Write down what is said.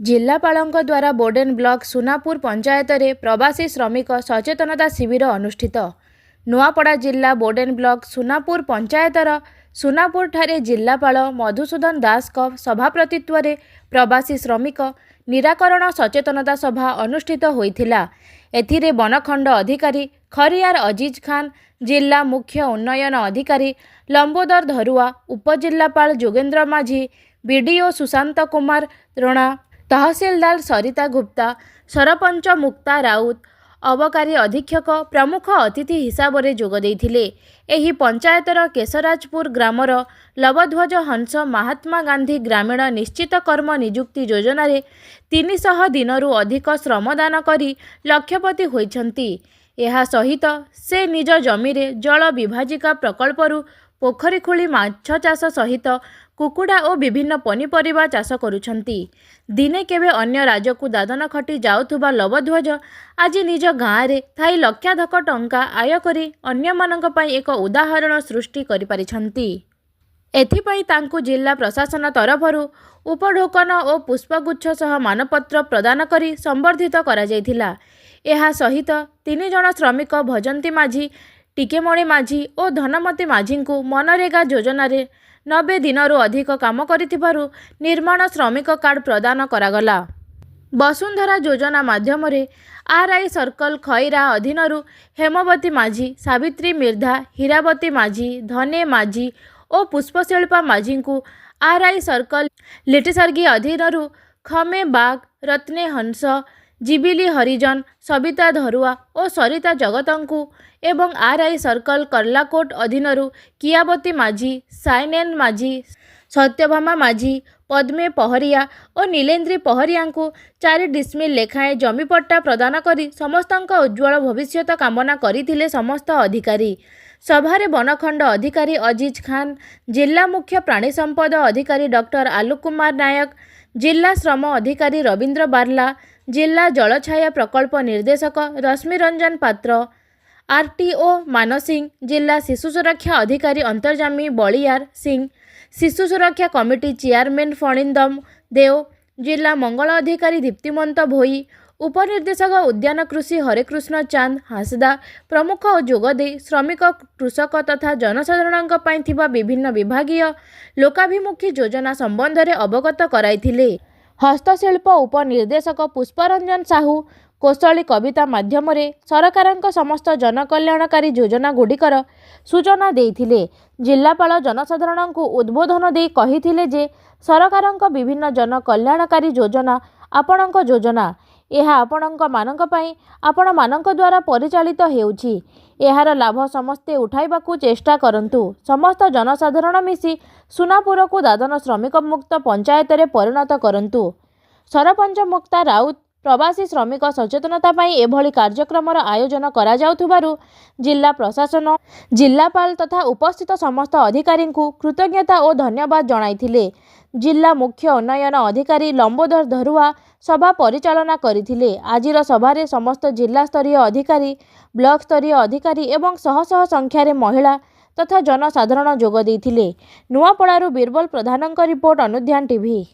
जिल्लापालଙ୍କ द्वारा Bourdain block सुनापुर panchayat रे प्रवासी श्रमिक सचेतनता शिविर अनुष्ठित। नुआपड़ा जिला बोर्डेन ब्लॉक सुनापुर पंचायतर सुनापुर ठारे जिल्लापाल मधुसूदन दास का सभापतित्व रे प्रवासी श्रमिक निराकरण सचेतनता सभा अनुष्ठित होइथिला। एथिरे बनखंड अधिकारी खरियार अजीज खान, जिला मुख्य उन्नयन अधिकारी लंबोदर धरुआ, उपजिल्लापाल जोगेंद्र माझी, बीडीओ सुशांत कुमार रणा, तहसीलदार सरिता गुप्ता, सरपंच मुक्ता राउत, अबकारी अधीक्षक प्रमुख अतिथि हिसाब से जोग देइथिले। एही पंचायतर केशराजपुर ग्रामर लवध्वज हंस महात्मा गांधी ग्रामीण निश्चित कर्म नियुक्ति योजना रे 300 दिनरू अधिक श्रमदान करी लक्षपति होइछंती। एहा सहित से निज जमी रे जल विभाजिका प्रकल्परू पोखरी खोली माछ चाष सहित कुकुड़ा और विभिन्न पनीपरिबा चाष करुछंती। दिने केबे अन्य राज्य को दादन खटी जाउथुबा लवध्वज आज निज गाँव रे थाई लक्षाधिक टंका आय करी अन्य मानक पई एक उदाहरण सृष्टि करि परिछंती। एथिपई तांकु जिला प्रशासन तरफरू उपढोकन और पुष्पगुच्छ सह मानपत्र प्रदान करी संबर्धित करा जायथिला। एहा सहित 3 जण श्रमिक भजंती माझी, टिकेमणि माझी और धनमती माझी को मनरेगा योजना रे 90 दिनरू अधिक काम करिथिबारु निर्माण श्रमिक कार्ड प्रदान करागला। वसुंधरा योजना माध्यम रे आरआई सर्कल खैरा अधीनरू हेमवती माझी, सावित्री मिर्धा, हीरावती माझी, धने माझी और पुष्पशिल्पा माझी को आरआई सर्कल लिटिसर्गी अधीनरू खमे बाग, रत्ने हंस, जिबिली हरिजन, सबिता धरुआ और सरिता जगतंकु एवं आरआई सर्कल करलाकोट अधीनरू कियावती माझी, साइनेन माझी, सत्यभामा माझी, पद्मे पहरिया और नीलेन्द्री पहरिया को 4 डिस्मिल लेखाएं जमीपट्टा प्रदान करी समस्तंक उज्ज्वल भविष्यत कामना करिथिले समस्त अधिकारी। सभारे बनखंड अधिकारी अजीज खान, जिला मुख्य प्राणी संपद अधिकारी डॉक्टर आलोक कुमार नायक, जिला श्रम अधिकारी रवींद्र बारला, जिला जलछाया प्रकल्प निर्देशक रश्मि रंजन पात्र, आरटीओ मानसिंह, जिला शिशु सुरक्षा अधिकारी अंतर्जामी बलियार सिंह, शिशु सुरक्षा कमिटी चेयरमैन फणिंदम देव, जिला मंगल अधिकारी दीप्तिमंत भोई, उपनिर्देशक उद्यान कृषि हरेकृष्ण चांद हासदा प्रमुख जोगदे श्रमिक कृषक तथा जनसाधारण विभिन्न विभागीय लोकाभिमुखी योजना संबंध में अवगत कराइथिले। हस्तशिल्प उपनिर्देशक पुष्परंजन साहू कौशली कविता माध्यम सरकारक समस्त जनकल्याणकारी योजना गुड़िकर सूचना देइथिले। जिल्लापाल जनसाधारण को उद्बोधन दे कहिथिले जे सरकारक विभिन्न जनकल्याणकारी योजना आपणक योजना, यह आपणक मानक पई आपण मानक द्वारा परिचालित हेउछि। एहार लाभ समस्ते उठाइबाकू चेष्टा करंतु। समस्त जनसाधारण मिसी सुनापुर को दादन श्रमिक मुक्त पंचायत रे परिणत करंतु। सरपंच मुक्ता राउत प्रवासी श्रमिक सचेतनता पाई एभली कार्यक्रम आयोजन करा जाउथुबारु जिला प्रशासन, जिल्लापाल तथा उपस्थित समस्त अधिकारी को कृतज्ञता और धन्यवाद जणाइथिले। जिला मुख्य उन्नयन अधिकारी लंबोदर धरुआ सभा परिचालना करिथिले। आजिर सभारे समस्त जिला स्तरीय अधिकारी, ब्लॉक स्तरीय अधिकारी एवं शह शह संख्यारे महिला तथा जनसाधारण जोग देइथिले। नुआपड़ारू बीरबल प्रधानक रिपोर्ट अनुध्यान टीवी।